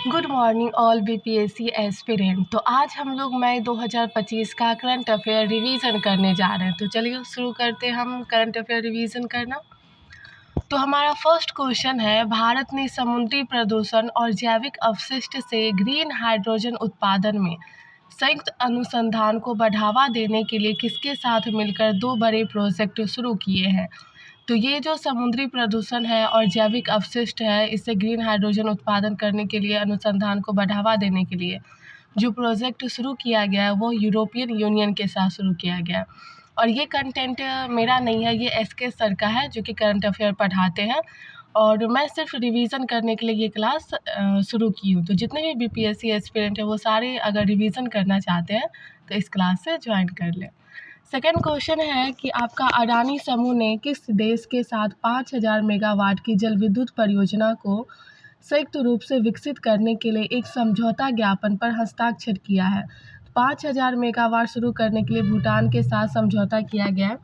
Good morning all BPSC aspirant. तो आज हम लोग मई 2025 का करंट अफेयर रिवीजन करने जा रहे हैं। तो चलिए शुरू करते हैं हम करंट अफेयर रिवीजन करना। तो हमारा फर्स्ट क्वेश्चन है, भारत ने समुद्री प्रदूषण और जैविक अपशिष्ट से ग्रीन हाइड्रोजन उत्पादन में संयुक्त अनुसंधान को बढ़ावा देने के लिए किसके साथ मिलकर 2 बड़े प्रोजेक्ट शुरू किए हैं। तो ये जो समुद्री प्रदूषण है और जैविक अपशिष्ट है, इससे ग्रीन हाइड्रोजन उत्पादन करने के लिए अनुसंधान को बढ़ावा देने के लिए जो प्रोजेक्ट शुरू किया गया है वो यूरोपियन यूनियन के साथ शुरू किया गया है। और ये कंटेंट मेरा नहीं है, ये एसके सर का है जो कि करंट अफेयर पढ़ाते हैं, और मैं सिर्फ रिवीजन करने के लिए ये क्लास शुरू की हूँ। तो जितने भी बीपीएससी एस्पिरेंट है वो सारे अगर रिवीजन करना चाहते हैं तो इस क्लास से ज्वाइन कर लें। सेकेंड क्वेश्चन है कि आपका अडानी समूह ने किस देश के साथ 5000 मेगावाट की जल विद्युत परियोजना को संयुक्त रूप से विकसित करने के लिए एक समझौता ज्ञापन पर हस्ताक्षर किया है। 5000 मेगावाट शुरू करने के लिए भूटान के साथ समझौता किया गया है।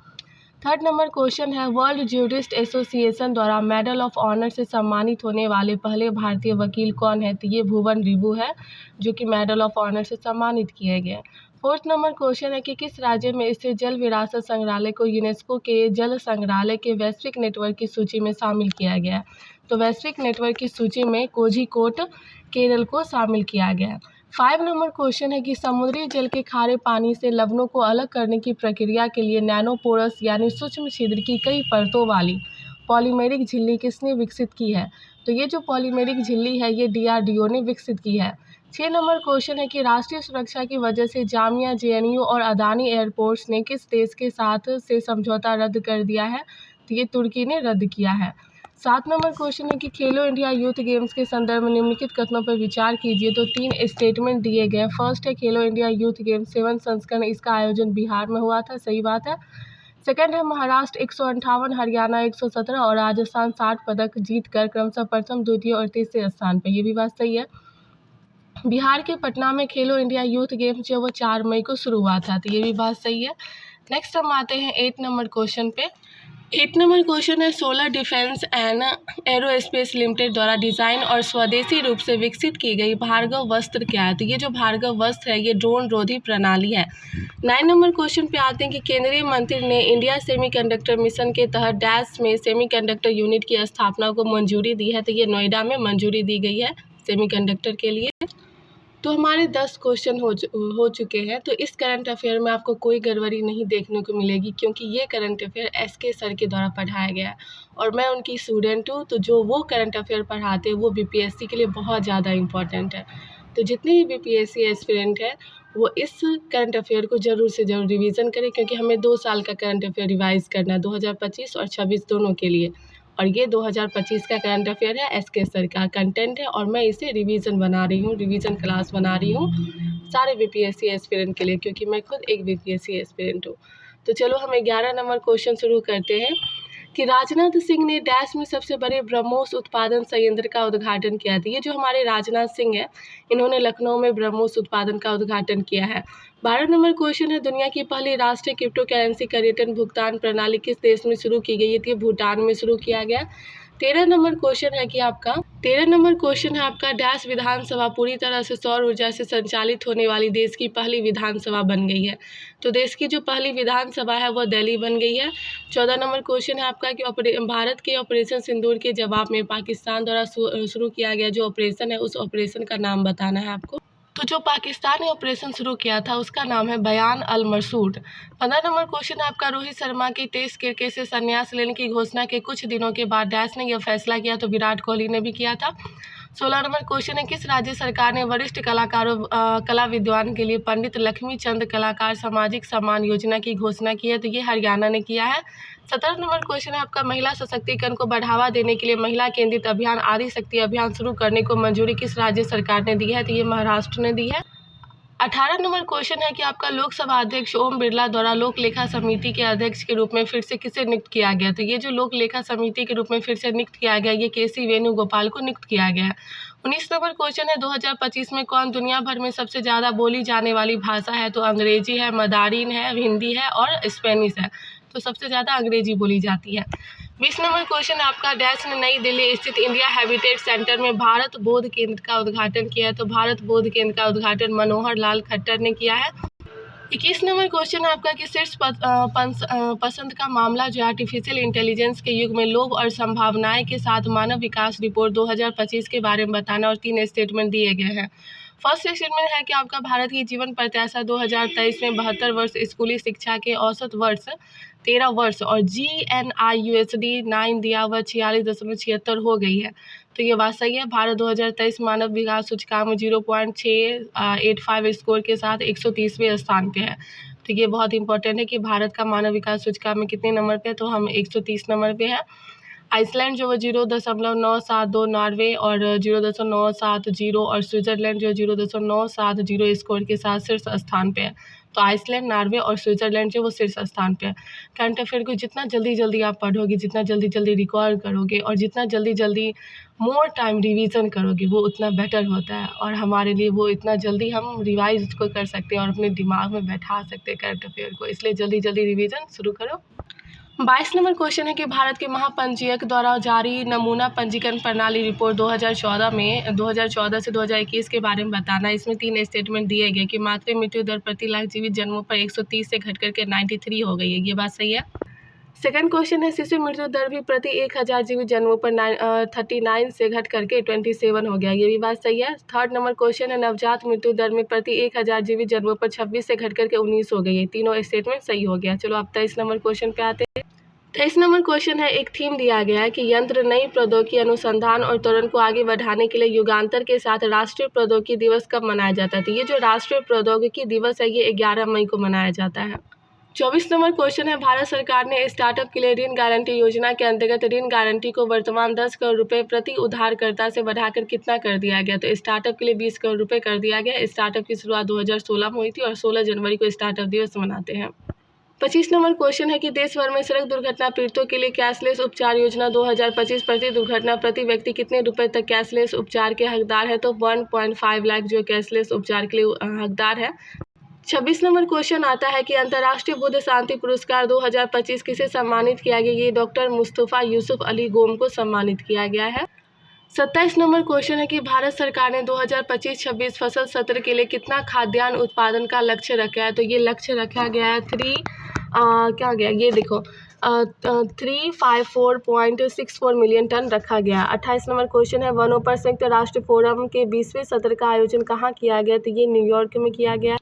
थर्ड नंबर क्वेश्चन है, वर्ल्ड जूरिस्ट एसोसिएशन द्वारा मेडल ऑफ ऑनर से सम्मानित होने वाले पहले भारतीय वकील कौन है। तो ये भुवन रिबू है जो कि मेडल ऑफ ऑनर से सम्मानित किए गए। फोर्थ नंबर क्वेश्चन है कि किस राज्य में स्थित जल विरासत संग्रहालय को यूनेस्को के जल संग्रहालय के वैश्विक नेटवर्क की सूची में शामिल किया गया है। तो वैश्विक नेटवर्क की सूची में कोझिकोड केरल को शामिल किया गया है। 5 नंबर क्वेश्चन है कि समुद्री जल के खारे पानी से लवणों को अलग करने की प्रक्रिया के लिए नैनोपोरस यानी सूक्ष्म छिद्र की कई परतों वाली पॉलीमेरिक झिल्ली किसने विकसित की है। तो ये जो पॉलीमेरिक झिल्ली है ये डीआरडीओ ने विकसित की है। 6 नंबर क्वेश्चन है कि राष्ट्रीय सुरक्षा की वजह से जामिया जेएनयू और अदानी एयरपोर्ट्स ने किस देश के साथ से समझौता रद्द कर दिया है। तो ये तुर्की ने रद्द किया है। 7 नंबर क्वेश्चन है कि खेलो इंडिया यूथ गेम्स के संदर्भ में निम्नलिखित कथनों पर विचार कीजिए। तो 3 स्टेटमेंट दिए गए। फर्स्ट है, खेलो इंडिया यूथ गेम्स 7 संस्करण, इसका आयोजन बिहार में हुआ था, सही बात है। सेकंड है, महाराष्ट्र 158, हरियाणा 117 और राजस्थान 60 पदक जीतकर क्रमशः प्रथम, द्वितीय और तीसरे स्थान पर, ये भी बात सही है। बिहार के पटना में खेलो इंडिया यूथ गेम्स जो वो 4 मई को शुरू हुआ था, तो ये भी बात सही है। नेक्स्ट हम आते हैं 8 नंबर क्वेश्चन पे। 8 नंबर क्वेश्चन है, solar defence and aerospace limited द्वारा डिज़ाइन और स्वदेशी रूप से विकसित की गई भार्गव वस्त्र क्या है। तो ये जो भार्गव वस्त्र है ये ड्रोन रोधी प्रणाली है। 9 नंबर क्वेश्चन पे आते हैं कि केंद्रीय मंत्री ने इंडिया सेमीकंडक्टर मिशन के तहत डैश में सेमीकंडक्टर यूनिट की स्थापना को मंजूरी दी है। तो ये नोएडा में मंजूरी दी गई है सेमीकंडक्टर के लिए। तो हमारे 10 क्वेश्चन हो चुके हैं। तो इस करंट अफेयर में आपको कोई गड़बड़ी नहीं देखने को मिलेगी क्योंकि ये करंट अफेयर एसके सर के द्वारा पढ़ाया गया है और मैं उनकी स्टूडेंट हूँ। तो जो वो करंट अफेयर पढ़ाते हैं वो बीपीएससी के लिए बहुत ज़्यादा इंपॉर्टेंट है। तो जितने भी बीपीएससी एस्पिरेंट हैं वो इस करंट अफेयर को ज़रूर से ज़रूर रिवीजन करें क्योंकि हमें 2 साल का करंट अफेयर रिवाइज़ करना है, 2025 और 26 दोनों के लिए। और ये 2025 का करंट अफेयर है, एसके सर का कंटेंट है और मैं इसे रिवीजन बना रही हूँ, रिवीजन क्लास बना रही हूँ सारे बीपीएससी एस्पिरेंट के लिए क्योंकि मैं खुद एक बीपीएससी एस्पिरेंट हूँ। तो चलो हम 11 नंबर क्वेश्चन शुरू करते हैं कि राजनाथ सिंह ने डैश में सबसे बड़े ब्रह्मोस उत्पादन संयंत्र का उद्घाटन किया था। ये जो हमारे राजनाथ सिंह है इन्होंने लखनऊ में ब्रह्मोस उत्पादन का उद्घाटन किया है। 12 नंबर क्वेश्चन है, दुनिया की पहली राष्ट्रीय क्रिप्टो करेंसी का रिटर्न भुगतान प्रणाली किस देश में शुरू की गई है। तो भूटान में शुरू किया गया। 13 नंबर क्वेश्चन है आपका डैश विधानसभा पूरी तरह से सौर ऊर्जा से संचालित होने वाली देश की पहली विधानसभा बन गई है। तो देश की जो पहली विधानसभा है वो दिल्ली बन गई है। 14 नंबर क्वेश्चन है आपका कि भारत के ऑपरेशन सिंदूर के जवाब में पाकिस्तान द्वारा शुरू किया गया जो ऑपरेशन है उस ऑपरेशन का नाम बताना है आपको। तो जो पाकिस्तान ने ऑपरेशन शुरू किया था उसका नाम है बयान अल मरसूद। 15 नंबर क्वेश्चन है आपका, रोहित शर्मा की टेस्ट क्रिकेट से संन्यास लेने की घोषणा के कुछ दिनों के बाद डैश ने यह फैसला किया। तो विराट कोहली ने भी किया था। 16 नंबर क्वेश्चन है, किस राज्य सरकार ने वरिष्ठ कलाकारों कला विद्वान के लिए पंडित लक्ष्मी चंद कलाकार सामाजिक सम्मान योजना की घोषणा की है। तो ये हरियाणा ने किया है। 17 नंबर क्वेश्चन है आपका, महिला सशक्तिकरण को बढ़ावा देने के लिए महिला केंद्रित अभियान आदि शक्ति अभियान शुरू करने को मंजूरी किस राज्य सरकार ने दी है। तो ये महाराष्ट्र ने दी है। 18 नंबर क्वेश्चन है कि आपका लोकसभा अध्यक्ष ओम बिरला द्वारा लोक लेखा समिति के अध्यक्ष के रूप में फिर से किसे नियुक्त किया गया। तो ये जो लोक लेखा समिति के रूप में फिर से नियुक्त किया गया ये केसी वेणुगोपाल को नियुक्त किया गया है। 19 नंबर क्वेश्चन है, 2025 में कौन दुनिया भर में सबसे ज़्यादा बोली जाने वाली भाषा है। तो अंग्रेजी है, मदारिन है, हिंदी है और स्पेनिश है। तो सबसे ज़्यादा अंग्रेजी बोली जाती है। 20 नंबर क्वेश्चन आपका, डैश ने नई दिल्ली स्थित इंडिया हैबिटेट सेंटर में भारत बोध केंद्र का उद्घाटन किया है। तो भारत बोध केंद्र का उद्घाटन मनोहर लाल खट्टर ने किया है। 21 नंबर क्वेश्चन आपका कि शीर्ष पसंद का मामला जो आर्टिफिशियल इंटेलिजेंस के युग में लोभ और संभावनाएं के साथ मानव विकास रिपोर्ट 2025 के बारे में बताना, और 3 स्टेटमेंट दिए गए हैं। फर्स्ट स्टेटमेंट है कि आपका भारत की जीवन प्रत्याशा 2023 में 72 वर्ष, स्कूली शिक्षा के औसत वर्ष 13 वर्ष और GNI/USD 9 दिया हुआ 46.76 हो गई है। तो ये बात सही है। भारत 2023 मानव विकास सूचकांक में 0.685 स्कोर के साथ 130वें स्थान पे है। तो ये बहुत इंपॉर्टेंट है कि भारत का मानव विकास सूचकांक में कितने नंबर पे है, तो हम 130 नंबर पे है। आइसलैंड जो वो 0.972, नॉर्वे और 0.970 और स्विट्ज़रलैंड जो 0.970 स्कोर के साथ शीर्ष स्थान पे है। तो आइसलैंड, नॉर्वे और स्विट्ज़रलैंड जो वो शीर्ष स्थान पे है। करंट अफेयर को जितना जल्दी आप पढ़ोगे, जितना जल्दी रिकॉर्ड करोगे और जितना जल्दी मोर टाइम रिवीजन करोगे, वो उतना बेटर होता है, और हमारे लिए वो इतना जल्दी हम रिवाइज उसको कर सकते हैं और अपने दिमाग में बैठा सकते हैं करंट अफेयर को। इसलिए जल्दी रिवीजन शुरू करो। 22 नंबर क्वेश्चन है कि भारत के महापंजीयक द्वारा जारी नमूना पंजीकरण प्रणाली रिपोर्ट 2014 से 2021 के बारे में बताना। इसमें 3 स्टेटमेंट दिए गए कि मातृ मृत्यु दर प्रति लाख जीवित जन्मों पर 130 से घट करके 93 हो गई है। ये बात सही है। सेकंड क्वेश्चन है, शिशु मृत्यु दर भी प्रति 1000 जीवित जन्मों पर 39 से घट करके 27 हो गया। ये भी बात सही है। थर्ड नंबर क्वेश्चन है, नवजात मृत्यु दर में प्रति 1000 जीवित जन्मों पर 26 से घट करके 19 हो गई है। तीनों स्टेटमेंट सही हो गया। चलो अब 23 नंबर क्वेश्चन पे आते हैं। 23 नंबर क्वेश्चन है, एक थीम दिया गया है कि यंत्र नई प्रौद्योगिकी अनुसंधान और त्वरण को आगे बढ़ाने के लिए युगांतर के साथ राष्ट्रीय प्रौद्योगिकी दिवस कब मनाया जाता है। तो ये जो राष्ट्रीय प्रौद्योगिकी दिवस है ये 11 मई को मनाया जाता है। 24 नंबर क्वेश्चन है, भारत सरकार ने स्टार्टअप के लिए ऋण गारंटी योजना के अंतर्गत ऋण गारंटी को वर्तमान 10 करोड़ रुपए प्रति उधारकर्ता से बढ़ाकर कितना कर दिया गया। तो स्टार्टअप के लिए 20 करोड़ रुपए कर दिया गया। स्टार्टअप की शुरुआत 2016 में हुई थी और 16 जनवरी को स्टार्टअप दिवस मनाते हैं। 25 नंबर क्वेश्चन है कि देश भर में सड़क दुर्घटना पीड़ितों के लिए कैशलेस उपचार योजना 2025 प्रति दुर्घटना प्रति व्यक्ति कितने रुपए तक कैशलेस उपचार के हकदार है। तो 1.5 लाख जो कैशलेस उपचार के लिए हकदार है। 26 नंबर क्वेश्चन आता है कि अंतर्राष्ट्रीय बुद्ध शांति पुरस्कार 2025 किसे सम्मानित किया गया। ये डॉक्टर मुस्तफ़ा यूसुफ अली गोम को सम्मानित किया गया है। 27 नंबर क्वेश्चन है कि भारत सरकार ने 2025-26 फसल सत्र के लिए कितना खाद्यान्न उत्पादन का लक्ष्य रखा है। तो ये लक्ष्य रखा गया है 354.64 मिलियन टन रखा गया। 28 नंबर क्वेश्चन है, वनों पर संयुक्त राष्ट्र फोरम के 20वें सत्र का आयोजन कहाँ किया गया। तो ये न्यूयॉर्क में किया गया।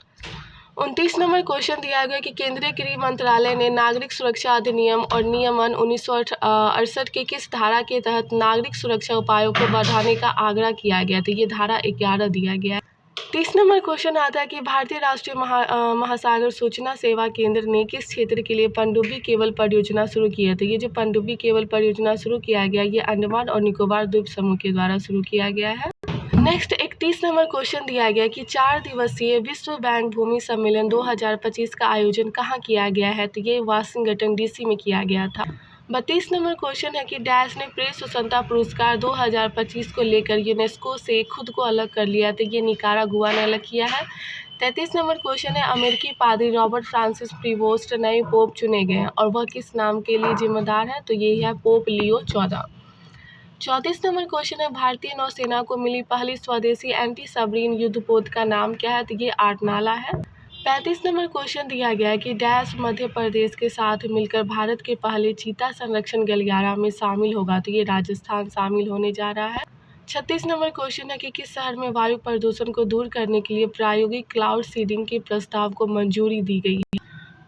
29 नंबर क्वेश्चन दिया गया कि केंद्रीय गृह मंत्रालय ने नागरिक सुरक्षा अधिनियम और नियमन 1968 के किस धारा के तहत नागरिक सुरक्षा उपायों को बढ़ाने का आग्रह किया गया। तो ये धारा 11 दिया गया है। 30 नंबर क्वेश्चन आता है कि भारतीय राष्ट्रीय महासागर सूचना सेवा केंद्र ने किस क्षेत्र के लिए पनडुब्बी केबल परियोजना शुरू की है। तो ये जो पनडुब्बी केबल परियोजना शुरू किया गया ये अंडमान और निकोबार द्वीप समूह के द्वारा शुरू किया गया है। नेक्स्ट 31 नंबर क्वेश्चन दिया गया कि 4 दिवसीय विश्व बैंक भूमि सम्मेलन 2025 का आयोजन कहाँ किया गया है। तो ये वाशिंगटन DC में किया गया था। 32 नंबर क्वेश्चन है कि डैश ने प्रेस स्वतंत्रता पुरस्कार 2025 को लेकर यूनेस्को से खुद को अलग कर लिया। तो ये निकारागुआ ने अलग किया है। 33 नंबर क्वेश्चन है, अमेरिकी पादरी रॉबर्ट फ्रांसिस प्रीवोस्ट नए पोप चुने गए हैं और वह किस नाम के लिए जिम्मेदार है। तो ये है पोप लियो 14। 34 नंबर क्वेश्चन है, भारतीय नौसेना को मिली पहली स्वदेशी एंटी सबमरीन युद्धपोत का नाम क्या है। तो ये आर्टनाला है। 35 नंबर क्वेश्चन दिया गया है कि डैश मध्य प्रदेश के साथ मिलकर भारत के पहले चीता संरक्षण गलियारा में शामिल होगा। तो ये राजस्थान शामिल होने जा रहा है। 36 नंबर क्वेश्चन है कि किस शहर में वायु प्रदूषण को दूर करने के लिए प्रायोगिक क्लाउड सीडिंग के प्रस्ताव को मंजूरी दी गई है।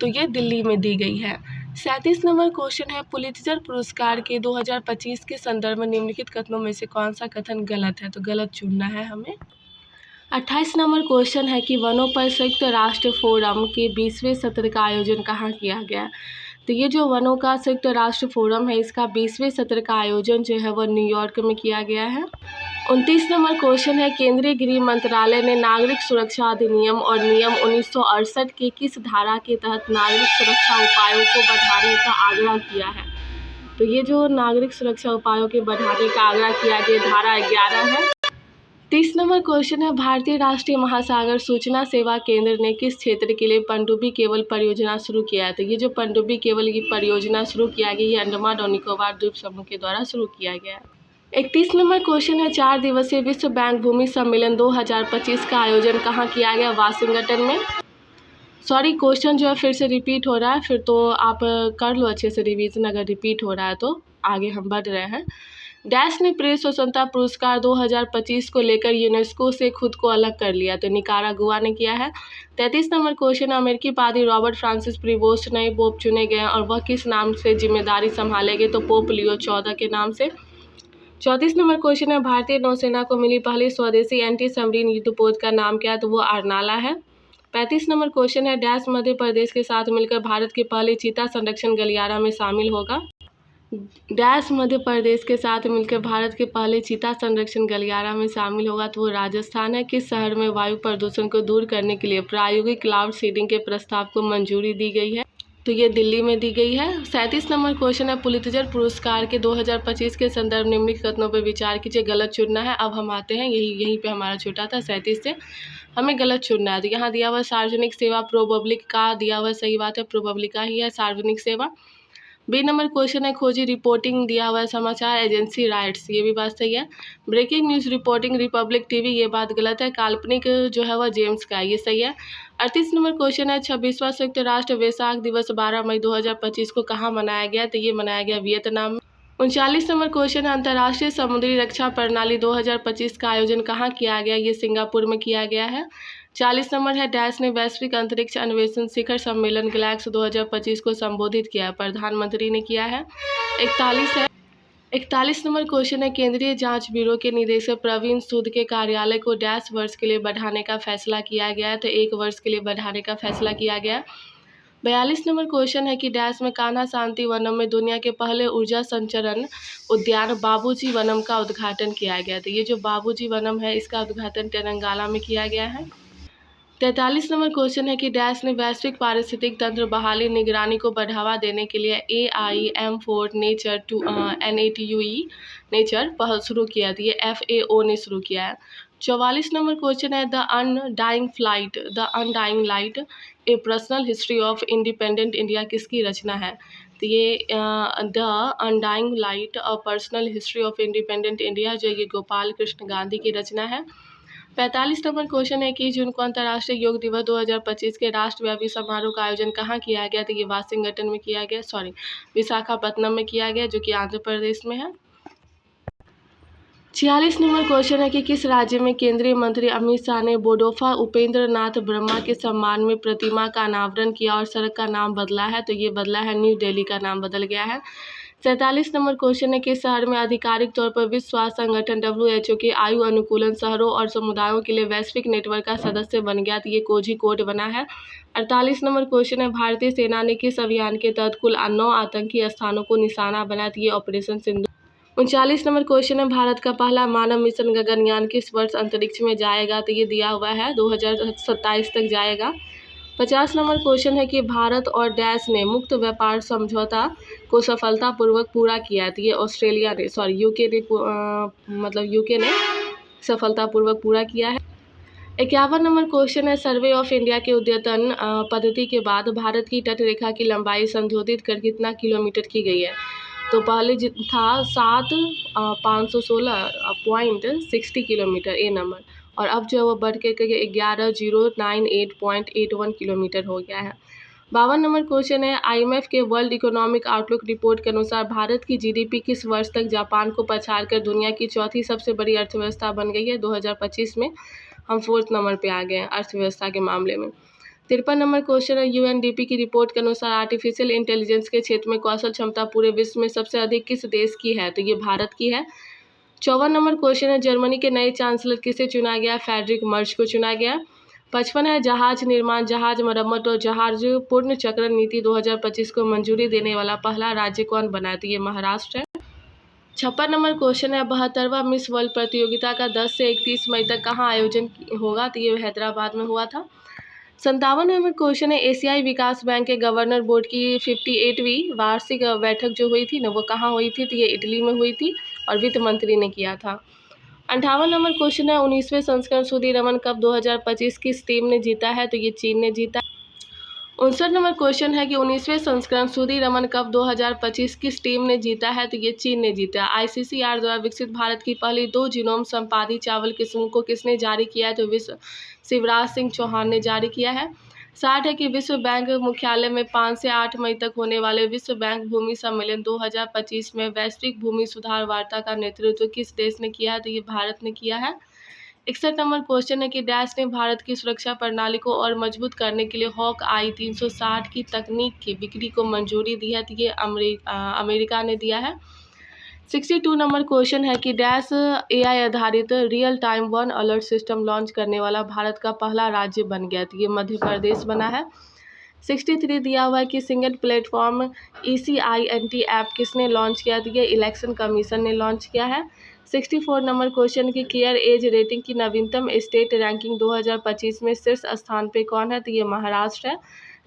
तो ये दिल्ली में दी गई है। 37 नंबर क्वेश्चन है, पुलित्जर पुरस्कार के 2025 के संदर्भ में निम्नलिखित कथनों में से कौन सा कथन गलत है। तो गलत चुनना है हमें। 28 नंबर क्वेश्चन है कि वनों पर संयुक्त राष्ट्र फोरम के 20वें सत्र का आयोजन कहाँ किया गया। तो ये जो वनों का संयुक्त राष्ट्र फोरम है इसका 20वें सत्र का आयोजन जो है वह न्यूयॉर्क में किया गया है। 29 नंबर क्वेश्चन है, केंद्रीय गृह मंत्रालय ने नागरिक सुरक्षा अधिनियम और नियम 1968 के किस धारा के तहत नागरिक सुरक्षा उपायों को बढ़ाने का आग्रह किया है। तो ये जो नागरिक सुरक्षा उपायों के बढ़ाने का आग्रह किया गया धारा 11 है। 30 नंबर क्वेश्चन है, भारतीय राष्ट्रीय महासागर सूचना सेवा केंद्र ने किस क्षेत्र के लिए पनडुब्बी केबल परियोजना शुरू किया है? तो ये जो पनडुब्बी केबल की परियोजना शुरू किया गया, ये अंडमान और निकोबार द्वीप समूह के द्वारा शुरू किया गया है। 31 नंबर क्वेश्चन है, 4 दिवसीय विश्व बैंक भूमि सम्मेलन 2025 का आयोजन कहाँ किया गया? वाशिंगटन में। सॉरी, क्वेश्चन जो है फिर से रिपीट हो रहा है, फिर तो आप कर लो अच्छे से रिवीजन, अगर रिपीट हो रहा है तो। आगे हम बढ़ रहे हैं। डैश ने प्रेस स्वतंत्रता पुरस्कार 2025 को लेकर यूनेस्को से खुद को अलग कर लिया, तो निकारागुआ ने किया है। 33 नंबर क्वेश्चन, अमेरिकी पादरी रॉबर्ट फ्रांसिस प्रीवोस्ट नए पोप चुने गए और वह किस नाम से जिम्मेदारी संभालेंगे? तो पोप लियो 14 के नाम से। 34 नंबर क्वेश्चन है, भारतीय नौसेना को मिली पहली स्वदेशी एंटी सबमरीन युद्धपोत का नाम क्या है? तो वो आरनाला है। 35 नंबर क्वेश्चन है, डैश मध्य प्रदेश के साथ मिलकर भारत के पहले चीता संरक्षण गलियारा में शामिल होगा? डैश मध्य प्रदेश के साथ मिलकर भारत के पहले चीता संरक्षण गलियारा में शामिल होगा? तो वो राजस्थान है। किस शहर में वायु प्रदूषण को दूर करने के लिए प्रायोगिक क्लाउड सीडिंग के प्रस्ताव को मंजूरी दी गई है? तो ये दिल्ली में दी गई है। 37 नंबर क्वेश्चन है, पुलित्जर पुरस्कार के 2025 के संदर्भ निम्नलिखित कथनों पर विचार कीजिए। गलत चुनना है। अब हम आते हैं, यहीं पे हमारा छोटा था 37 से, हमें गलत चुनना है। तो यहाँ दिया हुआ सार्वजनिक सेवा प्रोपब्लिक का दिया हुआ, सही बात है, प्रोपब्लिका ही है सार्वजनिक सेवा। बी नंबर क्वेश्चन है, खोजी रिपोर्टिंग दिया हुआ है समाचार एजेंसी राइट्स, ये भी बात सही है। Breaking news reporting Republic TV, ये बात गलत है। काल्पनिक जो है वह जेम्स का है, ये सही है। 38 नंबर क्वेश्चन है, 26वां संयुक्त राष्ट्र वैसाख दिवस 12 मई 2025 को कहाँ मनाया गया? तो ये मनाया गया वियतनाम में। 39 नंबर क्वेश्चन है, अंतर्राष्ट्रीय समुद्री रक्षा प्रणाली 2025 का आयोजन कहाँ किया गया? ये सिंगापुर में किया गया है। 40 नंबर है, डैश ने वैश्विक अंतरिक्ष अन्वेषण शिखर सम्मेलन ग्लैक्स 2025 को संबोधित किया? प्रधानमंत्री ने किया है। 41 नंबर क्वेश्चन है, केंद्रीय जांच ब्यूरो के निदेशक प्रवीण सूद के कार्यालय को डैश वर्ष के लिए बढ़ाने का फैसला किया गया है? तो 1 वर्ष के लिए बढ़ाने का फैसला किया गया। 42 नंबर क्वेश्चन है कि डैश में कान्हा शांति वनम में दुनिया के पहले ऊर्जा संचरण उद्यान बाबूजी वनम का उद्घाटन किया गया? तो ये जो बाबूजी वनम है, इसका उद्घाटन तेलंगाना में किया गया है। 43 नंबर क्वेश्चन है कि डैश ने वैश्विक पारिस्थितिक तंत्र बहाली निगरानी को बढ़ावा देने के लिए AIM4 नेचर NATUE नेचर पहल शुरू किया थी? ये FAO ने शुरू किया है। 44 नंबर क्वेश्चन है, the undying light A personal history of independent India किसकी रचना है? तो ये the undying light a personal history of independent India जो ये गोपाल कृष्ण गांधी की रचना है। 45 नंबर क्वेश्चन है कि जून को अंतर्राष्ट्रीय योग दिवस 2025 के राष्ट्रव्यापी समारोह का आयोजन कहाँ किया गया? तो ये वाशिंगटन में किया गया, सॉरी विशाखापत्तनम में किया गया, जो कि आंध्र प्रदेश में है। 46 नंबर क्वेश्चन है कि किस राज्य में केंद्रीय मंत्री अमित शाह ने बोडोफा उपेंद्र नाथ ब्रह्मा के सम्मान में प्रतिमा का अनावरण किया और सड़क का नाम बदला है? तो ये बदला है, न्यू दिल्ली का नाम बदल गया है। 47 नंबर क्वेश्चन है कि शहर में आधिकारिक तौर पर विश्व स्वास्थ्य संगठन WHO के आयु अनुकूलन शहरों और समुदायों के लिए वैश्विक नेटवर्क का सदस्य बन गया? तो ये कोझिकोड बना है। 48 नंबर क्वेश्चन है, भारतीय सेना ने किस अभियान के तहत कुल 9 आतंकी स्थानों को निशाना बनाया? तो ये ऑपरेशन सिंधु। 39 नंबर क्वेश्चन है, भारत का पहला मानव मिशन गगनयान किस वर्ष अंतरिक्ष में जाएगा? तो ये दिया हुआ है 2027 तक जाएगा। 50 नंबर क्वेश्चन है कि भारत और डैश ने मुक्त व्यापार समझौता को सफलतापूर्वक पूरा किया? तो ये ऑस्ट्रेलिया ने, सॉरी यूके ने सफलतापूर्वक पूरा किया है। 51 नंबर क्वेश्चन है, सर्वे ऑफ इंडिया के अद्यतन पद्धति के बाद भारत की तटरेखा की लंबाई संशोधित कर कितना किलोमीटर की गई है? तो पहले था 516.60 किलोमीटर ए नंबर, और अब जो है वो बढ़ के 11,098.81 किलोमीटर हो गया है। 52 नंबर क्वेश्चन है, IMF के वर्ल्ड इकोनॉमिक आउटलुक रिपोर्ट के अनुसार भारत की GDP किस वर्ष तक जापान को पछाड़कर दुनिया की चौथी सबसे बड़ी अर्थव्यवस्था बन गई है? 2025 में हम 4th नंबर पे आ गए हैं अर्थव्यवस्था के मामले में। 53 नंबर क्वेश्चन है, UNDP की रिपोर्ट के अनुसार आर्टिफिशियल इंटेलिजेंस के क्षेत्र में कौशल क्षमता पूरे विश्व में सबसे अधिक किस देश की है? तो ये भारत की है। 54 नंबर क्वेश्चन है, जर्मनी के नए चांसलर किसे चुना गया? फ्रेडरिक मर्ज को चुना गया। 55 है, जहाज निर्माण, जहाज मरम्मत और जहाज पूर्ण चक्रण नीति 2025 को मंजूरी देने वाला पहला राज्य कौन बना? तो ये महाराष्ट्र है। 56 नंबर क्वेश्चन है, 72वां मिस वर्ल्ड प्रतियोगिता का 10 से 31 मई तक कहाँ आयोजन होगा? तो ये हैदराबाद में हुआ था। 57 नंबर क्वेश्चन है, एशियाई विकास बैंक के गवर्नर बोर्ड की 58वीं वार्षिक बैठक जो हुई थी ना, वो कहाँ हुई थी? तो ये इटली में हुई थी और वित्त मंत्री ने किया था। 58 नंबर क्वेश्चन है 19वें संस्करण सुदीरमन कप 2025 किस टीम ने जीता है? तो ये चीन ने जीता। 59 नंबर क्वेश्चन है कि 19वें संस्करण सुदीरमन कप 2025 किस टीम ने जीता है? तो ये चीन ने जीता। ICCR द्वारा विकसित भारत की पहली 2 जीनोम संपादी चावल किस्मों को किसने जारी किया है? तो विश्व शिवराज सिंह चौहान ने जारी किया है। 60 है कि विश्व बैंक मुख्यालय में 5 से 8 मई तक होने वाले विश्व बैंक भूमि सम्मेलन 2025 में वैश्विक भूमि सुधार वार्ता का नेतृत्व किस देश ने किया है? तो ये भारत ने किया है। 61 नंबर क्वेश्चन है कि डैश ने भारत की सुरक्षा प्रणाली को और मजबूत करने के लिए हॉक आई 360 की तकनीक की बिक्री को मंजूरी दी है? तो ये अमेरिका ने दिया है। 62 नंबर क्वेश्चन है कि डैश AI आधारित real time one alert system launch करने वाला भारत का पहला राज्य बन गया? तो ये मध्य प्रदेश बना है। 63 दिया हुआ है कि सिंगल प्लेटफॉर्म ECINT ऐप किसने लॉन्च किया? तो ये इलेक्शन कमीशन ने लॉन्च किया है। 64 नंबर क्वेश्चन की केयर एज रेटिंग की नवीनतम स्टेट रैंकिंग 2025 में शीर्ष स्थान पे कौन है? तो ये महाराष्ट्र है।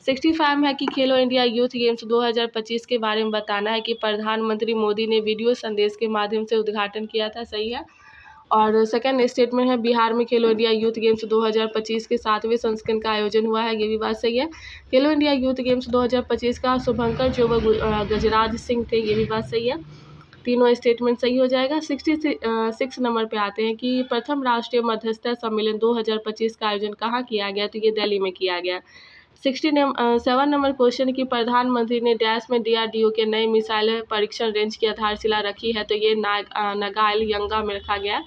65 है कि खेलो इंडिया यूथ गेम्स 2025 के बारे में बताना है कि प्रधानमंत्री मोदी ने वीडियो संदेश के माध्यम से उद्घाटन किया था, सही है। और सेकंड स्टेटमेंट है बिहार में खेलो इंडिया यूथ गेम्स 2025 के 7वें संस्करण का आयोजन हुआ है, ये भी बात सही है। खेलो इंडिया यूथ गेम्स 2025 का शुभंकर जो गजराज सिंह थे, ये भी बात सही है। तीनों स्टेटमेंट सही हो जाएगा। 66 नंबर पे आते हैं कि प्रथम राष्ट्रीय मध्यस्थता सम्मेलन 2025 का आयोजन कहाँ किया गया? तो ये दिल्ली में किया गया। 67 नंबर क्वेश्चन की प्रधानमंत्री ने डैश में DRDO के नए मिसाइल परीक्षण रेंज की आधारशिला रखी है? तो ये नागाल यंगा में रखा गया।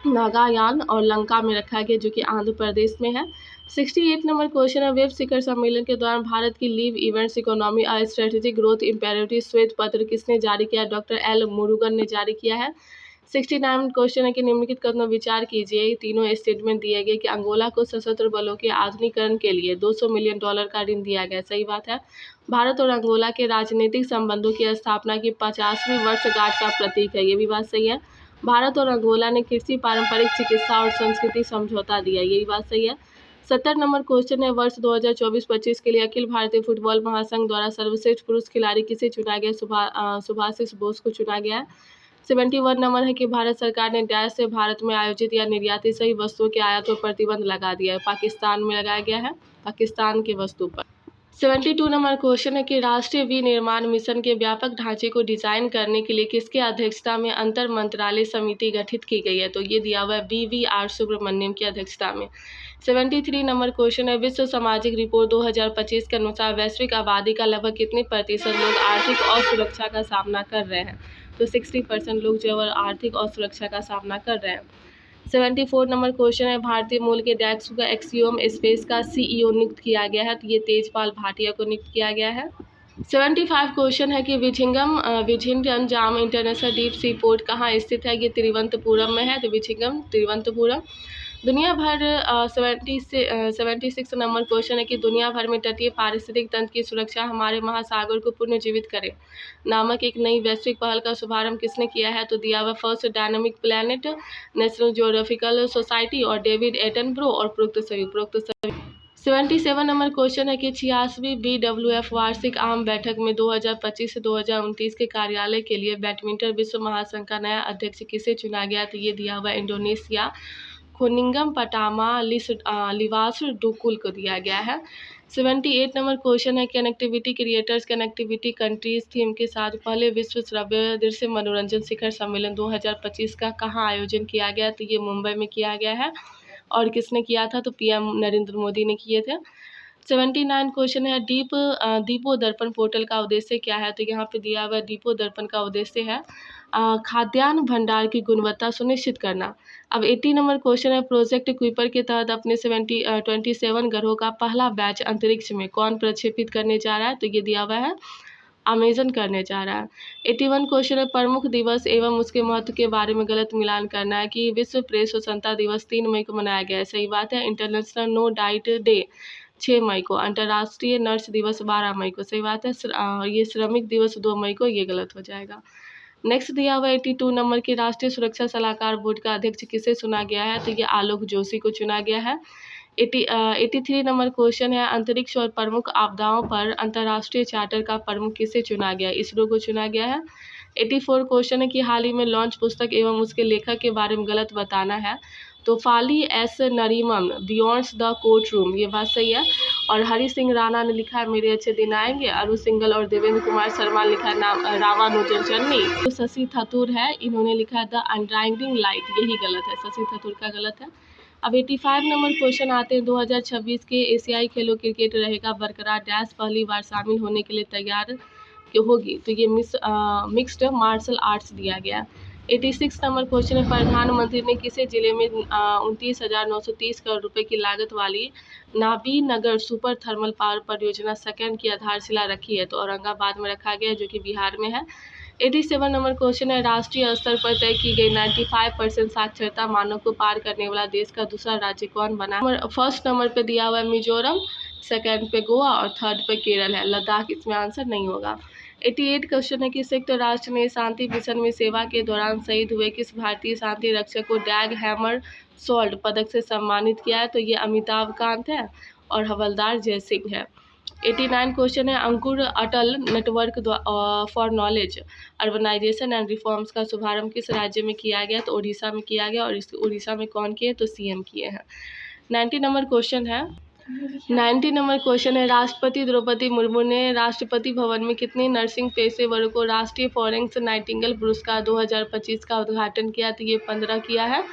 नागायान और लंका में रखा गया, जो कि आंध्र प्रदेश में है। 68 नंबर क्वेश्चन है वेब शिखर सम्मेलन के दौरान भारत की लीव इवेंट्स इकोनॉमी और स्ट्रेटेजिक ग्रोथ इम्पेरेटिव श्वेत पत्र किसने जारी किया? डॉक्टर L मुरुगन ने जारी किया है। 69 क्वेश्चन है कि निम्नलिखित कदमों विचार कीजिए। तीनों स्टेटमेंट दिए गए कि अंगोला को सशस्त्र बलों के आधुनिकीकरण के लिए $200 मिलियन का ऋण दिया गया, सही बात है। भारत और अंगोला के राजनीतिक संबंधों की स्थापना की 50वीं वर्षगांठ का प्रतीक है, ये भी बात सही है। भारत और अंगोला ने कृषि, पारंपरिक चिकित्सा और संस्कृति समझौता दिया, यही बात सही है। 70 नंबर क्वेश्चन है वर्ष 2024-25 के लिए अखिल भारतीय फुटबॉल महासंघ द्वारा सर्वश्रेष्ठ पुरुष खिलाड़ी किसे चुना गया? सुभाषिष बोस को चुना गया है। 71 नंबर है कि भारत सरकार ने डैश से भारत में आयोजित या निर्यातित सही वस्तुओं के आयात पर प्रतिबंध लगा दिया है? पाकिस्तान में लगाया गया है, पाकिस्तान के वस्तु पर। 72 नंबर क्वेश्चन है कि राष्ट्रीय विनिर्माण मिशन के व्यापक ढांचे को डिजाइन करने के लिए किसके अध्यक्षता में अंतर मंत्रालय समिति गठित की गई है? तो ये दिया हुआ है VVR सुब्रमण्यम की अध्यक्षता में। 73 नंबर क्वेश्चन है विश्व सामाजिक रिपोर्ट 2025 के अनुसार वैश्विक आबादी का लगभग कितने प्रतिशत लोग आर्थिक असुरक्षा का सामना कर रहे हैं? तो 60% लोग जो है आर्थिक असुरक्षा का सामना कर रहे हैं। 74 नंबर क्वेश्चन है भारतीय मूल के डेक्स का एक्सियोम स्पेस का CEO नियुक्त किया गया है? तो ये तेजपाल भाटिया को नियुक्त किया गया है। 75 क्वेश्चन है कि विझिंगम जाम इंटरनेशनल डीप सी पोर्ट कहाँ स्थित है? ये तिरुवनंतपुरम में है, तो विझिंगम तिरुवनंतपुरम। दुनिया भर 76 नंबर क्वेश्चन है कि दुनिया भर में तटीय पारिस्थितिक तंत्र की सुरक्षा हमारे महासागर को पुनर्जीवित करे नामक एक नई वैश्विक पहल का शुभारंभ किसने किया है? तो दिया हुआ first dynamic planet, national geographical society और डेविड एटनब्रो और उपरोक्त सभी। 77 नंबर क्वेश्चन है कि 86वीं BWF वार्षिक आम बैठक में 2025 से 2029 के कार्यालय के लिए बैडमिंटन विश्व महासंघ का नया अध्यक्ष किसे चुना गया? तो ये दिया हुआ इंडोनेशिया खुनिंगम पटामा लिवास डुकुल को दिया गया है। 78 नंबर क्वेश्चन है connectivity creators connectivity countries theme के साथ पहले विश्व श्रव्य दृश्य मनोरंजन शिखर सम्मेलन 2025 का कहाँ आयोजन किया गया? तो ये मुंबई में किया गया है। और किसने किया था? तो PM नरेंद्र मोदी ने किए थे। 79 क्वेश्चन है दीपो दर्पण पोर्टल का उद्देश्य क्या है? तो यहाँ पे दिया हुआ दीपो दर्पण का उद्देश्य है खाद्यान्न भंडार की गुणवत्ता सुनिश्चित करना। अब 80 नंबर क्वेश्चन है प्रोजेक्ट क्विपर के तहत अपने 27 ग्रहों का पहला बैच अंतरिक्ष में कौन प्रक्षेपित करने जा रहा है? तो ये दिया हुआ है अमेजन करने जा रहा है। 81 क्वेश्चन है प्रमुख दिवस एवं उसके महत्व के बारे में गलत मिलान करना है कि विश्व प्रेस स्वतंत्रता दिवस 3 मई को मनाया गया है, सही बात है। इंटरनेशनल नो डाइट डे 6 मई को, अंतर्राष्ट्रीय नर्स दिवस 12 मई को, सही बात है। ये श्रमिक दिवस 2 मई को, ये गलत हो जाएगा। नेक्स्ट दिया हुआ 82 नंबर के राष्ट्रीय सुरक्षा सलाहकार बोर्ड का अध्यक्ष किसे चुना गया है? तो ये आलोक जोशी को चुना गया है। 83 नंबर क्वेश्चन है अंतरिक्ष और प्रमुख आपदाओं पर अंतर्राष्ट्रीय चार्टर का प्रमुख किसे चुना गया? इसरो को चुना गया है। 84 क्वेश्चन है कि हाल ही में लॉन्च पुस्तक एवं उसके लेखक के बारे में गलत बताना है। तो Fali S Nariman beyonds the courtroom, ये बात सही है। और हरि सिंह राणा ने लिखा है मेरे अच्छे दिन आएंगे। अरु सिंगल और देवेंद्र कुमार शर्मा ने लिखा है रामानुजन चन्नी। तो शशि थरूर है, इन्होंने लिखा है द अनड्राइविंग लाइट, यही गलत है, शशि थरूर का गलत है। अब 85 नंबर क्वेश्चन आते हैं 2026 के एशियाई खेलों क्रिकेट रहेगा बरकरार डैश पहली बार शामिल होने के लिए तैयार होगी। तो ये मिक्स्ड मार्शल आर्ट्स दिया गया। 86 नंबर क्वेश्चन है प्रधानमंत्री ने किसे जिले में 29,930 करोड़ रुपए की लागत वाली नाबी नगर सुपर थर्मल पावर परियोजना सेकंड की आधारशिला रखी है। तो औरंगाबाद में रखा गया जो कि बिहार में है। 87 नंबर क्वेश्चन है राष्ट्रीय स्तर पर तय की गई 95% साक्षरता मानक को पार करने वाला देश का दूसरा राज्य कौन बना। फर्स्ट नंबर पे दिया हुआ है मिजोरम, सेकंड पे गोवा और थर्ड पे केरल है। लद्दाख इसमें आंसर नहीं होगा। 88 क्वेश्चन है कि संयुक्त राष्ट्र ने शांति मिशन में सेवा के दौरान शहीद हुए किस भारतीय शांति रक्षक को डैग हैमर सोल्ड पदक से सम्मानित किया है। तो ये अमिताभ कांत है और हवलदार जय सिंह है। 89 क्वेश्चन है Ankur Atal network for knowledge urbanisation and reforms का शुभारंभ किस राज्य में किया गया। तो उड़ीसा में किया गया। और इस उड़ीसा में कौन किए, तो सीएम किए हैं। 90 नंबर क्वेश्चन है 90 नंबर क्वेश्चन है राष्ट्रपति द्रौपदी मुर्मू ने राष्ट्रपति भवन में कितने नर्सिंग पेशेवरों को राष्ट्रीय फ्लोरेंस नाइटिंगेल पुरस्कार 2025 का उद्घाटन किया। तो ये 15 किया है।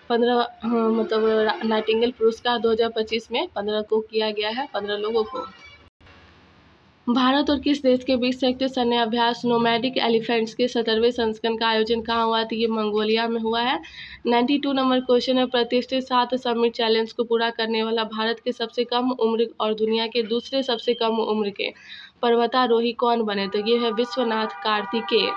15 मतलब नाइटिंगेल पुरस्कार 2025 में 15 को किया गया है, 15 लोगों को। भारत और किस देश के बीच संयुक्त सैन्य अभ्यास नोमैडिक एलिफेंट्स के 17वें संस्करण का आयोजन कहाँ हुआ। तो ये मंगोलिया में हुआ है। 92 नंबर क्वेश्चन है प्रतिष्ठित 7 समिट चैलेंज को पूरा करने वाला भारत के सबसे कम उम्र और दुनिया के दूसरे सबसे कम उम्र के पर्वतारोही कौन बने। तो ये है विश्वनाथ कार्तिकेय।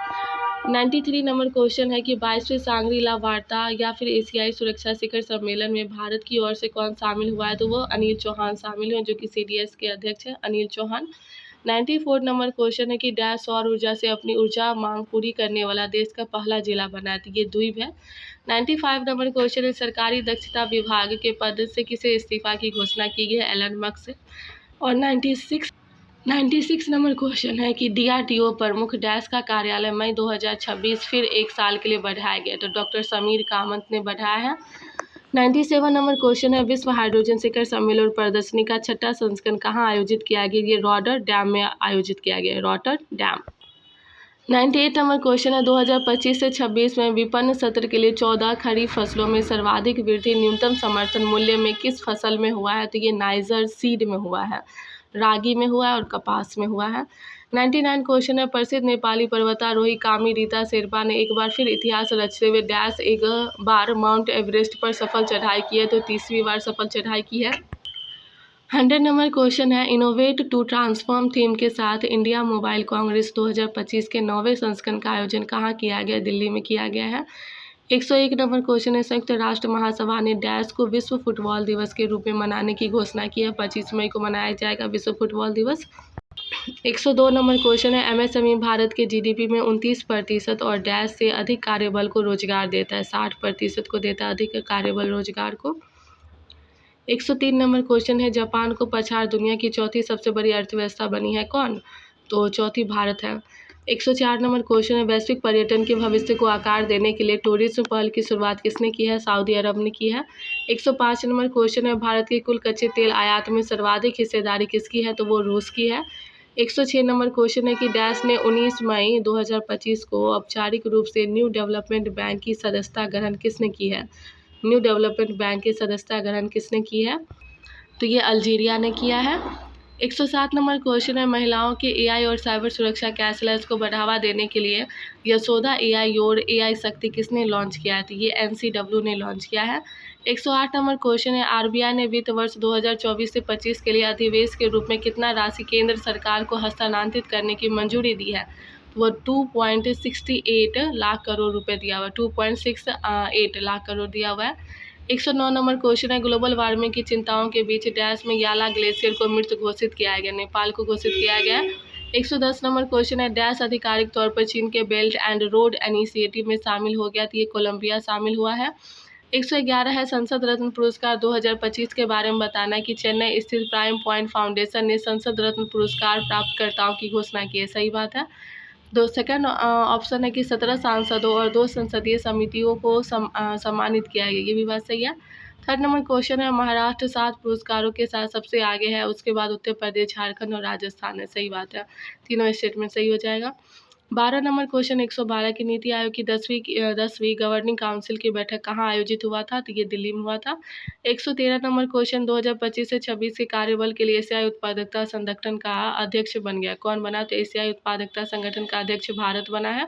93 नंबर क्वेश्चन है कि 22वें सांग्री-ला वार्ता या फिर एशियाई सुरक्षा शिखर सम्मेलन में भारत की ओर से कौन शामिल हुआ है। तो वो अनिल चौहान शामिल हुए जो कि CDS के अध्यक्ष हैं अनिल चौहान। 94 नंबर क्वेश्चन है कि डैश सौर ऊर्जा से अपनी ऊर्जा मांग पूरी करने वाला देश का पहला जिला बना है। तो ये द्वीप है। 95 नंबर क्वेश्चन है सरकारी दक्षता विभाग के पद से किसे इस्तीफा की घोषणा की गई है, एलन मस्क से। और 96 नंबर क्वेश्चन है कि DRDO प्रमुख डैश का कार्यालय मई 2026 फिर 1 साल के लिए बढ़ाया गया। तो डॉक्टर समीर कामत ने बढ़ाया है। 97 नंबर क्वेश्चन है विश्व हाइड्रोजन शिखर सम्मेलन प्रदर्शनी का 6ठा संस्करण कहाँ आयोजित किया गया। ये रॉटरडैम में आयोजित किया गया है, रॉटरडैम। 98 नंबर क्वेश्चन है 2025 से 26 में विपणन सत्र के लिए 14 खरीफ फसलों में सर्वाधिक वृद्धि न्यूनतम समर्थन मूल्य में किस फसल में हुआ है। तो ये नाइजर सीड में हुआ है, रागी में हुआ है और कपास में हुआ है। 99 क्वेश्चन है प्रसिद्ध नेपाली पर्वतारोही कामी रीता शेरपा ने एक बार फिर इतिहास रचते हुए डैश एक बार माउंट एवरेस्ट पर सफल चढ़ाई की है। तो 30वीं बार सफल चढ़ाई की है। 100 नंबर क्वेश्चन है इनोवेट टू ट्रांसफॉर्म थीम के साथ इंडिया मोबाइल कांग्रेस 2025 के 9वें संस्करण का आयोजन कहाँ किया गया, दिल्ली में किया गया है। 101 नंबर क्वेश्चन है संयुक्त राष्ट्र महासभा ने डैश को विश्व फुटबॉल दिवस के रूप में मनाने की घोषणा की है। 25 मई को मनाया जाएगा विश्व फुटबॉल दिवस। 102 नंबर क्वेश्चन है MSME भारत के GDP में 29% और डैश से अधिक कार्यबल को रोजगार देता है, 60% को देता है अधिक कार्यबल रोजगार को। 103 नंबर क्वेश्चन है जापान को पछाड़ दुनिया की चौथी सबसे बड़ी अर्थव्यवस्था बनी है कौन, तो चौथी भारत है। 104 नंबर क्वेश्चन है वैश्विक पर्यटन के भविष्य को आकार देने के लिए टूरिज्म पहल की शुरुआत किसने की है, सऊदी अरब ने की है। 105 नंबर क्वेश्चन है भारत के कुल कच्चे तेल आयात में सर्वाधिक हिस्सेदारी किसकी है, तो वो रूस की है। 106 नंबर क्वेश्चन है कि डैश ने 19 मई 2025 को औपचारिक रूप से न्यू डेवलपमेंट बैंक की सदस्यता ग्रहण किसने की है, न्यू डेवलपमेंट बैंक की सदस्यता ग्रहण किसने की है, तो ये अल्जीरिया ने किया है। 107 नंबर क्वेश्चन है महिलाओं के AI और साइबर सुरक्षा कैशलेस को बढ़ावा देने के लिए यशोदा AI योर AI शक्ति किसने लॉन्च किया है, तो ये NCW ने लॉन्च किया है। 108 नंबर क्वेश्चन है RBI ने वित्त वर्ष 2024 से 25 के लिए अधिवेश के रूप में कितना राशि केंद्र सरकार को हस्तांतरित करने की मंजूरी दी है, वो 2.68 लाख करोड़ रुपए दिया हुआ है, 2.68 लाख करोड़ दिया हुआ है। 109 नंबर क्वेश्चन है ग्लोबल वार्मिंग की चिंताओं के बीच डैश में याला ग्लेशियर को मृत घोषित किया गया, नेपाल को घोषित किया गया। 110 नंबर क्वेश्चन है डैश आधिकारिक तौर पर चीन के बेल्ट एंड रोड इनिशिएटिव में शामिल हो गया, तो ये कोलंबिया शामिल हुआ है। 111 है संसद रत्न पुरस्कार 2025 के बारे में बताना है कि चेन्नई स्थित प्राइम पॉइंट फाउंडेशन ने संसद रत्न पुरस्कार प्राप्तकर्ताओं की घोषणा की है, सही बात है। दो सेकंड ऑप्शन है कि 17 सांसदों और 2 संसदीय समितियों को सम्मानित किया गया, ये भी बात सही है। थर्ड नंबर क्वेश्चन है महाराष्ट्र 7 पुरस्कारों के साथ सबसे आगे है, उसके बाद उत्तर प्रदेश, झारखंड और राजस्थान है, सही बात है, तीनों स्टेटमेंट सही हो जाएगा। 12 नंबर क्वेश्चन 112 की नीति आयोग की 10वीं गवर्निंग काउंसिल की बैठक कहाँ आयोजित हुआ था, तो ये दिल्ली में हुआ था। 113 नंबर क्वेश्चन 2025 से 26 के कार्यबल के लिए एशियाई उत्पादकता संगठन का अध्यक्ष बन गया, कौन बना, तो एशियाई उत्पादकता संगठन का अध्यक्ष भारत बना है।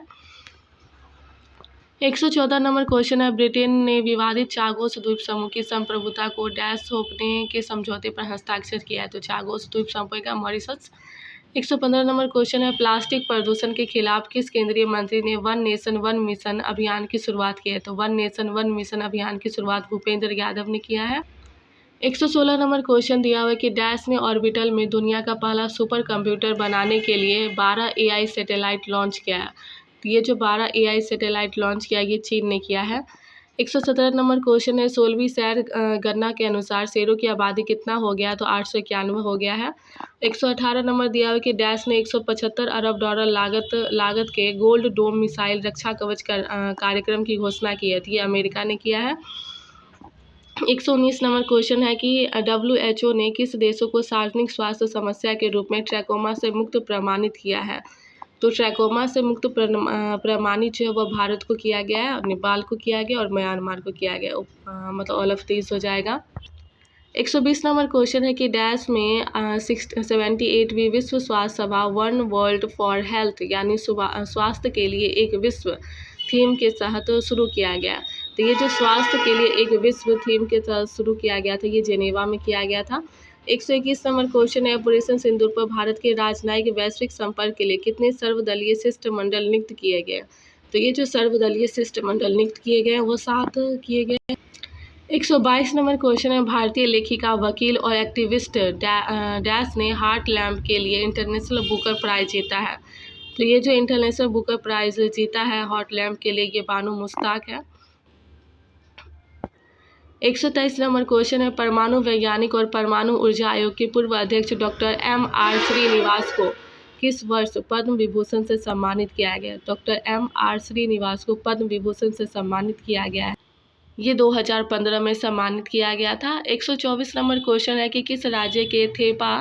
114 नंबर क्वेश्चन है ब्रिटेन ने विवादित चागोस द्वीप समूह की संप्रभुता को डैश सौंपने के समझौते पर हस्ताक्षर किया है, तो चागोस द्वीप समूह का मॉरिशस। 115 नंबर क्वेश्चन है प्लास्टिक प्रदूषण के खिलाफ किस केंद्रीय मंत्री ने वन नेशन वन मिशन अभियान की शुरुआत की है, तो वन नेशन वन मिशन अभियान की शुरुआत भूपेंद्र यादव ने किया है। 116 नंबर क्वेश्चन दिया हुआ है कि डैश ने ऑर्बिटल में दुनिया का पहला सुपर कंप्यूटर बनाने के लिए 12 एआई सैटेलाइट लॉन्च किया है, तो ये जो 12 एआई सैटेलाइट लॉन्च किया ये चीन ने किया है। 117 नंबर क्वेश्चन है 16वीं सैर गणना के अनुसार शेरों की आबादी कितना हो गया, तो 891 हो गया है। 118 नंबर दिया हुआ है कि डैश ने 175 अरब डॉलर लागत के गोल्ड डोम मिसाइल रक्षा कवच कार्यक्रम की घोषणा की है, तो ये अमेरिका ने किया है। 119 नंबर क्वेश्चन है कि WHO ने किस देशों को सार्वजनिक स्वास्थ्य समस्या के रूप में ट्रैकोमा से मुक्त प्रमाणित किया है, तो ट्रैकोमा से मुक्त प्रमाणित जो है वह भारत को किया गया है, और नेपाल को किया गया और म्यांमार को किया गया, मतलब ऑल ऑफ दीज हो जाएगा। 120 नंबर क्वेश्चन है कि डैश में 78वीं विश्व स्वास्थ्य सभा वन वर्ल्ड फॉर हेल्थ यानी स्वास्थ्य के लिए एक विश्व थीम के तहत शुरू किया गया, तो ये जो स्वास्थ्य के लिए एक विश्व थीम के तहत शुरू किया गया था ये जेनेवा में किया गया था। 121 नंबर क्वेश्चन है ऑपरेशन सिंदूर पर भारत के राजनयिक वैश्विक संपर्क के लिए कितने सर्वदलीय शिष्टमंडल नियुक्त किए गए, तो ये जो सर्वदलीय शिष्टमंडल नियुक्त किए गए वो 7 किए गए। 122 नंबर क्वेश्चन है भारतीय लेखिका वकील और एक्टिविस्ट डैश ने हार्ट लैम्प के लिए इंटरनेशनल बुकर प्राइज जीता है, तो ये जो इंटरनेशनल बुकर प्राइज जीता है हार्ट लैम्प के लिए ये बानो मुश्ताक है। 123 नंबर क्वेश्चन है परमाणु वैज्ञानिक और परमाणु ऊर्जा आयोग के पूर्व अध्यक्ष डॉक्टर MR श्रीनिवास को किस वर्ष पद्म विभूषण से सम्मानित किया गया, डॉक्टर MR श्रीनिवास को पद्म विभूषण से सम्मानित किया गया है, ये 2015 में सम्मानित किया गया था। 124 नंबर क्वेश्चन है कि किस राज्य के थेपा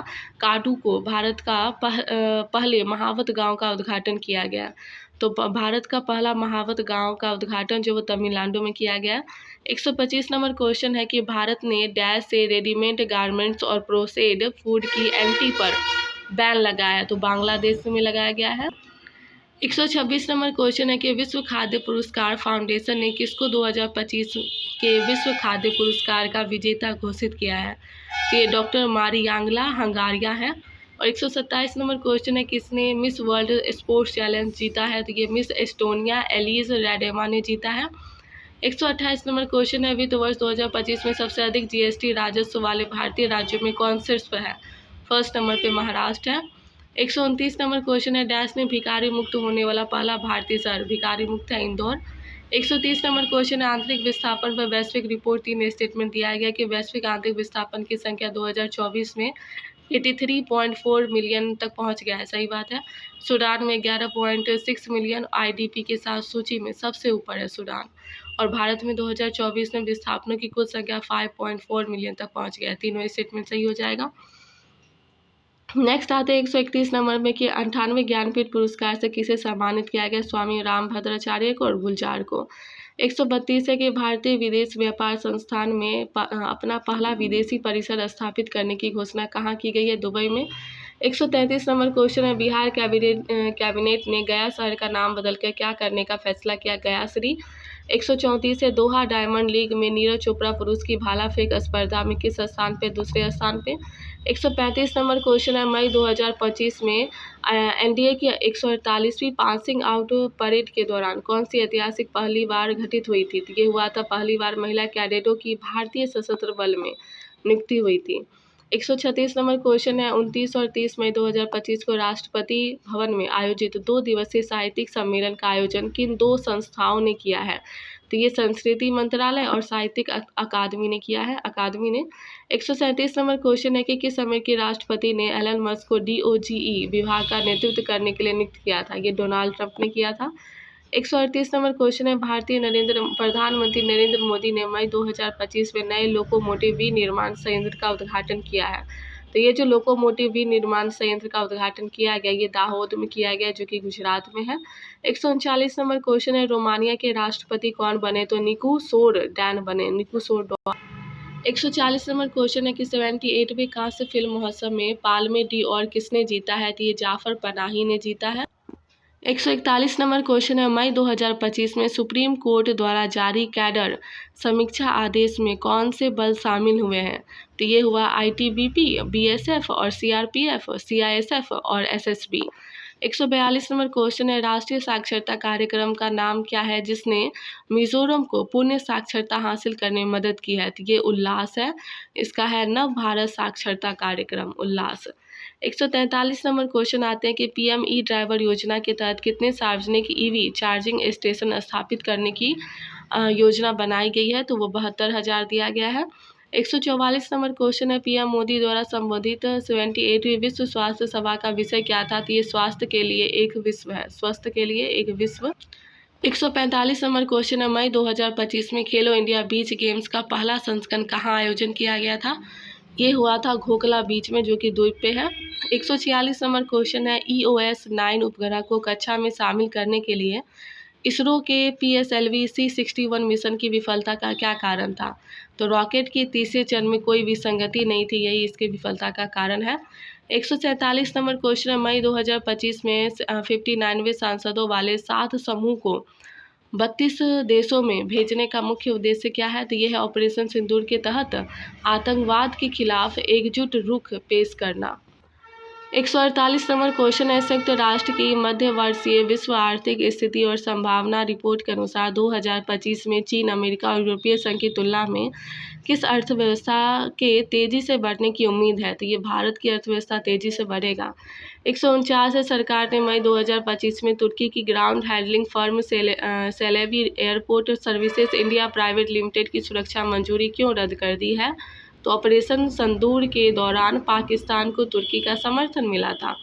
काटू को भारत का पहले महावत गांव का उद्घाटन किया गया, तो भारत का पहला महावत गांव का उद्घाटन जो वो तमिलनाडु में किया गया। 125 नंबर क्वेश्चन है कि भारत ने डैश से रेडीमेड गारमेंट्स और प्रोसेस्ड फूड की एंटी पर बैन लगाया, तो बांग्लादेश में लगाया गया है। 126 नंबर क्वेश्चन है कि विश्व खाद्य पुरस्कार फाउंडेशन ने किसको 2025 के विश्व खाद्य पुरस्कार का विजेता घोषित किया है, तो ये डॉक्टर मारियांगला हंगारिया है। और 127 नंबर क्वेश्चन है किसने मिस वर्ल्ड स्पोर्ट्स चैलेंज जीता है, तो ये मिस एस्टोनिया एलिज रैडेमा ने जीता है। 128 नंबर क्वेश्चन है वित्त वर्ष 2025 में सबसे अधिक GST राजस्व वाले भारतीय राज्यों में कौन शीर्ष पर है, फर्स्ट नंबर पे महाराष्ट्र है। 129 नंबर क्वेश्चन है डैश में भिखारी मुक्त होने वाला पहला भारतीय शहर, भिखारी मुक्त है इंदौर। 130 नंबर क्वेश्चन है आंतरिक विस्थापन पर वैश्विक रिपोर्ट 3 स्टेटमेंट दिया गया कि वैश्विक आंतरिक विस्थापन की संख्या 2024 में 83.4 मिलियन तक पहुंच गया है, सही बात है। सूडान में 11.6 मिलियन IDP के साथ सूची में सबसे ऊपर है सूडान, और भारत में 2024 में विस्थापनों की कुल संख्या 5.4 मिलियन तक पहुंच गया है, तीनों स्टेटमेंट सही हो जाएगा। नेक्स्ट आते हैं 131 नंबर में कि 98वें ज्ञानपीठ पुरस्कार से किसे सम्मानित किया गया, स्वामी रामभद्राचार्य को और गुलजार को। 132 है कि भारतीय विदेश व्यापार संस्थान में अपना पहला विदेशी परिसर स्थापित करने की घोषणा कहाँ की गई है, दुबई में। 133 नंबर क्वेश्चन है बिहार कैबिनेट ने गया शहर का नाम बदलकर क्या करने का फैसला किया, गया श्री। 134 है दोहा डायमंड लीग में नीरज चोपड़ा पुरुष की भाला फेंक स्पर्धा में किस स्थान पे, दूसरे स्थान पे। 135 नंबर क्वेश्चन है मई 2025 में NDA की 148वीं पासिंग आउट परेड के दौरान कौन सी ऐतिहासिक पहली बार घटित हुई थी, तो ये हुआ था पहली बार महिला कैडेटों की भारतीय सशस्त्र बल में नियुक्ति हुई थी। 136 नंबर क्वेश्चन है 29 और 30 मई 2025 को राष्ट्रपति भवन में आयोजित 2 दिवसीय साहित्यिक सम्मेलन का आयोजन किन 2 संस्थाओं ने किया है, तो ये संस्कृति मंत्रालय और साहित्यिक अकादमी ने किया है, अकादमी ने। 137 नंबर क्वेश्चन है कि किस समय के राष्ट्रपति ने एलन मस्क को DOGE विभाग का नेतृत्व करने के लिए नियुक्त किया था? ये डोनाल्ड ट्रंप ने किया था। 138 नंबर क्वेश्चन है प्रधानमंत्री नरेंद्र मोदी ने मई 2025 में नए लोकोमोटिव विनिर्माण संयंत्र का उद्घाटन किया है। तो ये जो लोकोमोटिव विनिर्माण संयंत्र का उद्घाटन किया गया, ये दाहोद में किया गया, जो कि गुजरात में है। 139 नंबर क्वेश्चन है रोमानिया के राष्ट्रपति कौन बने? तो निकोसोरडान बने, निकोसोरडान। 140 नंबर क्वेश्चन है कि 78वें कांस्य फिल्म महोत्सव में पाल्मे d'Or किसने जीता है? तो ये जाफर पनाही ने जीता है। 141 नंबर क्वेश्चन है मई 2025 में सुप्रीम कोर्ट द्वारा जारी कैडर समीक्षा आदेश में कौन से बल शामिल हुए हैं? तो ये हुआ ITBP, BSF और CRPF, CISF और SSB। 142 नंबर क्वेश्चन है राष्ट्रीय साक्षरता कार्यक्रम का नाम क्या है जिसने मिजोरम को पूर्ण साक्षरता हासिल करने में मदद की है? तो ये उल्लास है, इसका है नव भारत साक्षरता कार्यक्रम उल्लास। 143 नंबर क्वेश्चन आते हैं कि PM ई ड्राइवर योजना के तहत कितने सार्वजनिक EV चार्जिंग स्टेशन स्थापित करने की योजना बनाई गई है? तो वो 72,000 दिया गया है। 144 नंबर क्वेश्चन है PM मोदी द्वारा संबोधित 78वीं विश्व स्वास्थ्य सभा का विषय क्या था? तो ये स्वास्थ्य के लिए एक विश्व है, स्वास्थ्य के लिए एक विश्व। 145 नंबर क्वेश्चन है मई 2025 में खेलो इंडिया बीच गेम्स का पहला संस्करण कहाँ आयोजन किया गया था? ये हुआ था घोकला बीच में, जो कि द्वीप पे है। 146 नंबर क्वेश्चन है EOS 9 उपग्रह को कक्षा में शामिल करने के लिए इसरो के PSLV C61 मिशन की विफलता का क्या कारण था? तो रॉकेट के तीसरे चरण में कोई विसंगति नहीं थी, यही इसकी विफलता का कारण है। 147 नंबर क्वेश्चन है मई 2025 में 59वें सांसदों वाले 7 समूह को 32 देशों में भेजने का मुख्य उद्देश्य क्या है? तो यह है ऑपरेशन सिंदूर के तहत आतंकवाद के खिलाफ एकजुट रुख पेश करना। 148 नंबर क्वेश्चन है संयुक्त राष्ट्र की मध्य वर्षीय विश्व आर्थिक स्थिति और संभावना रिपोर्ट के अनुसार 2025 में चीन, अमेरिका और यूरोपीय संघ की तुलना में किस अर्थव्यवस्था के तेजी से बढ़ने की उम्मीद है? तो ये भारत की अर्थव्यवस्था तेजी से बढ़ेगा। 149 है सरकार ने मई 2025 में तुर्की की ground handling firm Celebi airport services India private limited की सुरक्षा मंजूरी क्यों रद्द कर दी है? तो ऑपरेशन सिंदूर के दौरान पाकिस्तान को तुर्की का समर्थन मिला था।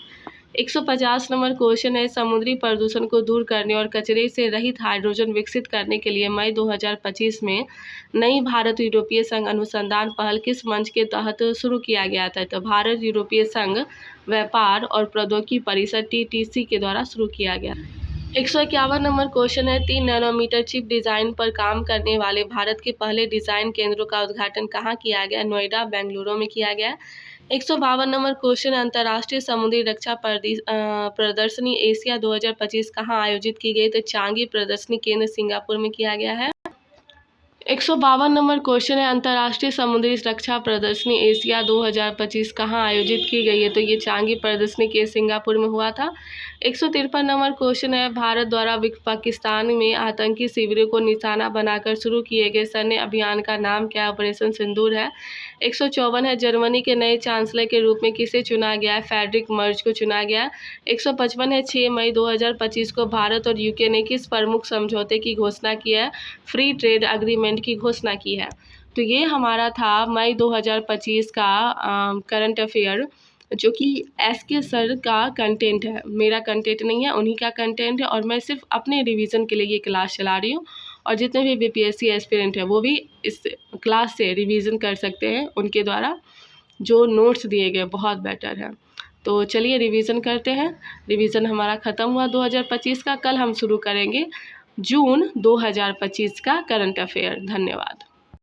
150 नंबर क्वेश्चन है समुद्री प्रदूषण को दूर करने और कचरे से रहित हाइड्रोजन विकसित करने के लिए मई 2025 में नई भारत यूरोपीय संघ अनुसंधान पहल किस मंच के तहत शुरू किया गया था? तो भारत यूरोपीय संघ व्यापार और प्रौद्योगिकी परिषद TTC के द्वारा शुरू किया गया। 151 नंबर क्वेश्चन है 3 नैनोमीटर चिप डिज़ाइन पर काम करने वाले भारत के पहले डिज़ाइन केंद्रों का उद्घाटन कहाँ किया गया? नोएडा, बेंगलुरु में किया गया। 152 नंबर क्वेश्चन अंतर्राष्ट्रीय समुद्री रक्षा प्रदर्शनी एशिया 2025 कहाँ आयोजित की गई? तो चांगी प्रदर्शनी केंद्र सिंगापुर में किया गया है। 152 नंबर क्वेश्चन है अंतर्राष्ट्रीय समुद्री रक्षा प्रदर्शनी एशिया 2025 कहाँ आयोजित की गई है? तो ये चांगी प्रदर्शनी के सिंगापुर में हुआ था। 153 नंबर क्वेश्चन है भारत द्वारा पाकिस्तान में आतंकी शिविरों को निशाना बनाकर शुरू किए गए सैन्य अभियान का नाम क्या? ऑपरेशन सिंदूर है। 154 है जर्मनी के नए चांसलर के रूप में किसे चुना गया है? फ्रेडरिक मर्ज को चुना गया। 155 है 6 मई 2025 को भारत और UK ने किस प्रमुख समझौते की घोषणा की है? फ्री ट्रेड एग्रीमेंट की घोषणा की है। तो ये हमारा था मई 2025 का करंट अफेयर, जो कि SK सर का कंटेंट है, मेरा कंटेंट नहीं है, उन्हीं का कंटेंट है। और मैं सिर्फ अपने रिवीजन के लिए ये क्लास चला रही हूँ, और जितने भी BPSC एस्पिरेंट है वो भी इस क्लास से रिवीजन कर सकते हैं, उनके द्वारा जो नोट्स दिए गए बहुत बेटर है। तो चलिए रिवीजन करते हैं। रिवीजन हमारा ख़त्म हुआ 2025 का। कल हम शुरू करेंगे जून 2025 का करंट अफेयर। धन्यवाद।